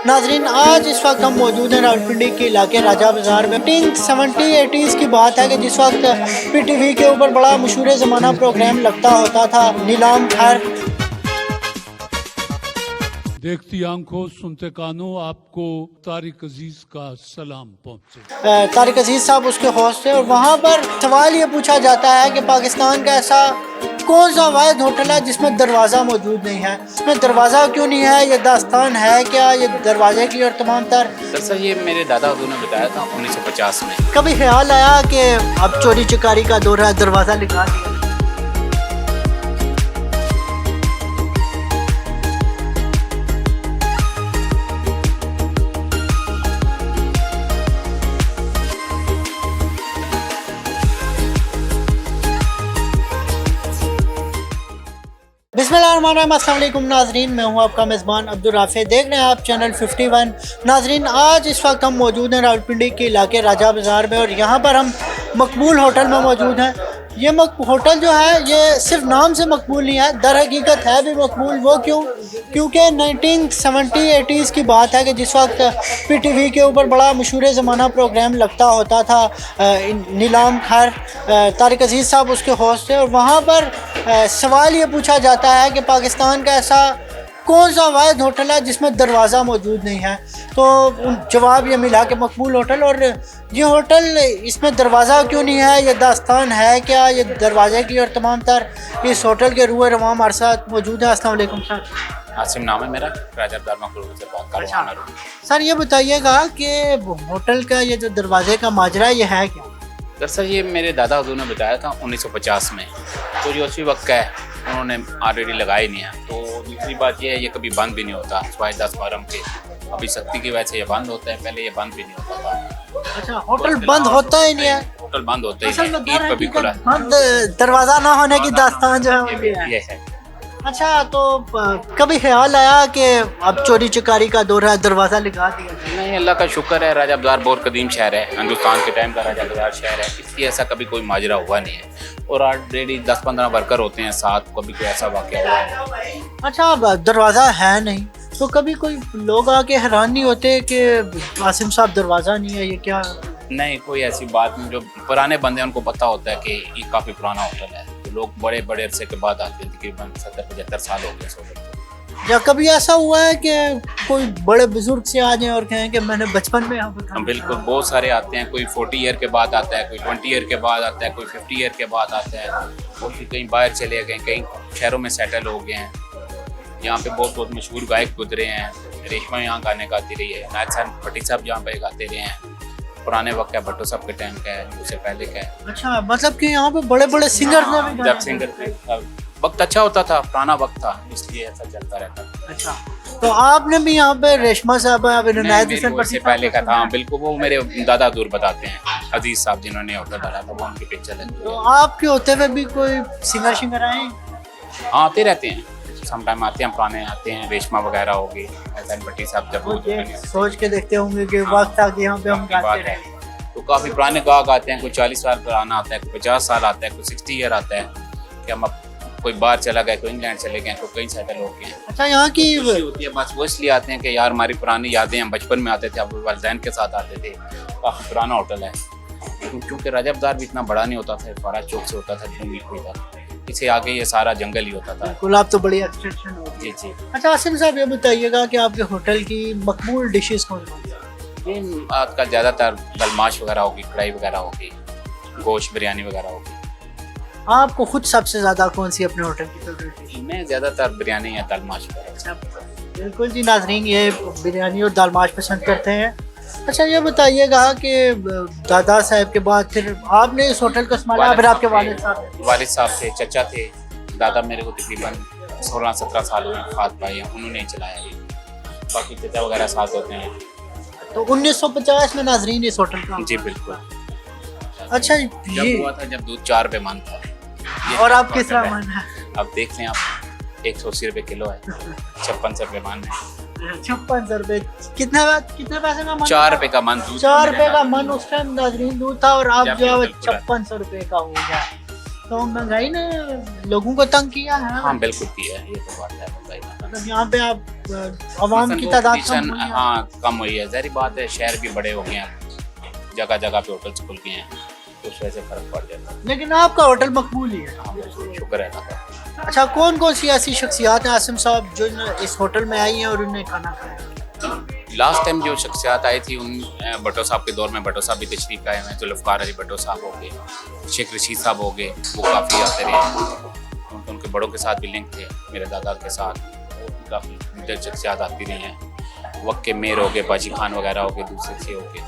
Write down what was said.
नाजरीन आज इस वक्त हम मौजूद हैं रावलपिंडी के इलाके राजा बाज़ार में। 1970-80s की बात है कि जिस वक्त PTV के ऊपर बड़ा मशहूर ज़माना प्रोग्राम लगता होता था नीलाम खैर। देखती आंखों सुनते कानों आपको तारिक अजीज का सलाम पहुंचे। तारिक अजीज साहब उसके होस्ट थे और वहाँ पर सवाल ये पूछा जाता है कि पाकिस्तान का ऐसा कौन सा वाहिद होटल है जिसमें दरवाज़ा मौजूद नहीं है, इसमें दरवाज़ा क्यों नहीं है, ये दास्तान है क्या, ये दरवाजे की और तमाम तर। दरअसल ये मेरे दादा दादू ने बताया था 1950 में। कभी ख्याल आया कि अब चोरी चकारी का दौर है, दरवाज़ा लिखा दिया? बिस्मिल्लाहिर्रहमानिर्रहीम, अस्सलाम वालेकुम नाजरीन, मैं हूं आपका मेज़बान अब्दुल राफे। देख रहे हैं आप चैनल 51। नाजरीन आज इस वक्त हम मौजूद हैं रावलपिंडी के इलाके राजा बाज़ार में और यहाँ पर हम मकबूल होटल में मौजूद हैं। ये होटल जो है ये सिर्फ नाम से मकबूल नहीं है, दर हकीकत है भी मकबूल। वो क्यों? क्योंकि 1970-80s की बात है कि जिस वक्त PTV के ऊपर बड़ा मशहूर ज़माना प्रोग्राम लगता होता था नीलाम खैर। तारिक अजीज़ साहब उसके होस्ट थे और वहाँ पर सवाल ये पूछा जाता है कि पाकिस्तान का ऐसा कौन सा वाहिद होटल है जिसमें दरवाज़ा मौजूद नहीं है। तो जवाब ये मिला कि मकबूल होटल। और ये होटल, इसमें दरवाज़ा क्यों नहीं है, ये दास्तान है क्या, ये दरवाजे की और तमाम तर इस होटल के रूह रवां हमारे साथ मौजूद है। अस्सलाम वालेकुम सर। आसिम नाम है मेरा, राजा बाज़ार मकबूल से बात कर रहा हूं। सर ये बताइएगा कि होटल का ये जो दरवाजे का माजरा ये है क्या? दरअसल ये मेरे दादा दादू ने बताया था 1950 में, तो ये उसी वक्त का है, उन्होंने ऑलरेडी लगाया नहीं है। तो दूसरी बात ये है ये कभी बंद भी नहीं होता, सिवाय 10 मुहर्रम के। अभी सख्ती की वजह से ये बंद होता है, पहले ये बंद भी नहीं होता था। अच्छा, होटल बंद होता ही नहीं है? होटल बंद होता ही नहीं, ईद पर भी खुला। बंद दरवाज़ा ना होने की दास्तान जो है ये है। अच्छा, तो कभी ख्याल आया कि अब चोरी चकारी का दौर है, दरवाज़ा लिखा दिया? नहीं, अल्लाह का शुक्र है, राजा बाज़ार बहुत कदीम शहर है, हिंदुस्तान के टाइम का राजा बाज़ार शहर है, इसलिए ऐसा कभी कोई माजरा हुआ नहीं है। और ऑलरेडी 10-15 वर्कर होते हैं साथ, कभी कोई ऐसा वाक़या हुआ है। अच्छा, अब दरवाज़ा है नहीं तो कभी कोई लोग आके हैरान नहीं होते कि आसिम साहब दरवाज़ा नहीं है, ये क्या? नहीं, कोई ऐसी बात नहीं। जो पुराने बंदे हैं उनको पता होता है कि ये काफ़ी पुराना होटल है, तो लोग बड़े बड़े अरसे के बाद आते हैं, तकरीबन 70-75 साल हो गए इस होटल को। या कभी ऐसा हुआ है कि कोई बड़े बुजुर्ग से आ जाए और कहें कि मैंने बचपन में यहाँ पर? बिल्कुल, बहुत सारे आते हैं, कोई 40 ईयर के बाद आता है, कोई 20 ईयर के बाद आता है, कोई 50 ईयर के बाद आता है, कोई कहीं बाहर चले गए, कहीं शहरों में सेटल हो गए हैं। यहाँ पे बहुत मशहूर गायक गुजरे हैं, रेशमा यहाँ गाने गाती रही है, नायत साहब भट्टी साहब यहाँ पे गाते रहे हैं। पुराने वक्त का भट्टो साहब के टाइम का है, उससे पहले का है। अच्छा, मतलब कि यहाँ पे बड़े बड़े सिंगर ने भी जब सिंगर वक्त अच्छा होता था, पुराना वक्त था, इसलिए ऐसा चलता रहता था। अच्छा, तो आपने भी यहाँ पे रेशमा साहब से पहले का था? बिल्कुल, वो मेरे दादा दूर बताते हैं, अजीज साहब जिन्होंने होटल डाला था, वो उनकी पिक्चर है। तो आपके होते हुए भी कोई सिंगर आए? हाँ, आते रहते हैं, समटाइम आते हैं, पुराने आते हैं, रेशमा वगैरह होगी, भट्टी साहब जब सोच के देखते होंगे कि वक्त आ गया यहाँ पे हम गाते रहे। तो काफ़ी पुराने गायक आते हैं, कोई 40 साल पुराना आता है, कोई 50 साल आता है, कोई 60 ईयर आता है कि हम कोई बाहर चला गया, कोई इंग्लैंड चले गए, तो कहीं सेटल हो गए हैं। अच्छा, यहाँ की होती है बस वो इसलिए आते हैं कि यार हमारी पुरानी यादें, हम बचपन में आते थे, अब वालिदैन के साथ आते थे। काफ़ी पुराना होटल है, क्योंकि राजा बाज़ार भी इतना बड़ा नहीं होता था, फराज चौक से होता था, इसे आगे ये सारा जंगल ही होता था। बिल्कुल, आप तो बड़ी एक्सटेंशन होती है। जी। अच्छा आसिम साहब, ये बताइएगा कि आपके होटल की मकबूल डिशेस कौन सी हैं? आज का ज़्यादातर दलमाश वगैरह होगी, कढ़ाई वगैरह होगी, गोश्त बिरयानी वगैरह होगी। आपको खुद सबसे ज़्यादा कौन सी अपने होटल की फेवरेट डिश? मैं ज़्यादातर बिरयानी या दलमाश वगैरह। बिल्कुल जी नाजरीन, ये बिरयानी और दालमाश पसंद करते हैं। अच्छा, ये बताइएगा कि दादा साहब के बाद फिर आपने इस होटल को संभाला, फिर आपके वालिद साहब थे, चचा थे, दादा मेरे को तकरीबन 16-17 साल हुए, फात भाई हैं, उन्होंने चलाया ये, बाकी चचा वगैरह साथ होते हैं। तो 1950 में नाजरीन इस होटल का? जी बिल्कुल। अच्छा, ये हुआ था जब दूध 4 रुपये मन था। और आप किस तरह मन है? अब देख लें आप, 180 रुपये किलो है, 56 रुपये मन है। 56 रुपये कितने पैसे का मन? 4 रुपये का मन। 4 रुपये का मन उस टाइम नाजरीन दूध था, और अब जो है 56 रुपये का हो गया। तो महंगाई ने लोगों को तंग किया है। हाँ बिल्कुल किया है, ये तो बात है, मतलब यहाँ पे आप आवाम की तादाद कम हुई है? हाँ कम हुई है, ज़ाहिर बात है, शहर भी बड़े हो गए हैं, जगह जगह पे होटल्स खुल गए हैं, तो उस वजह से फ़र्क पड़ जाता है। लेकिन आपका होटल मकबूल ही है। हाँ शुक्र है अल्लाह का। अच्छा, कौन कौन सी ऐसी शख्सियात हैं आसिम साहब जो इस होटल में आई हैं और उन्हें खाना खाया? लास्ट टाइम जो शख्सियात आई थी उन भट्टो साहब के दौर में भट्टो साहब भी तशरीफ आए हैं, जुल्फ़कार अली भट्टो साहब हो गए, शेख रशीद साहब हो गए, वो काफ़ी आते रहे, उनके बड़ों के साथ भी लिंक थे, मेरे दादा के साथ काफ़ी शख्सियात आती रही हैं, वक्त के मेर हो गए, बाजी खान वगैरह हो गए, दूसरे से हो गए।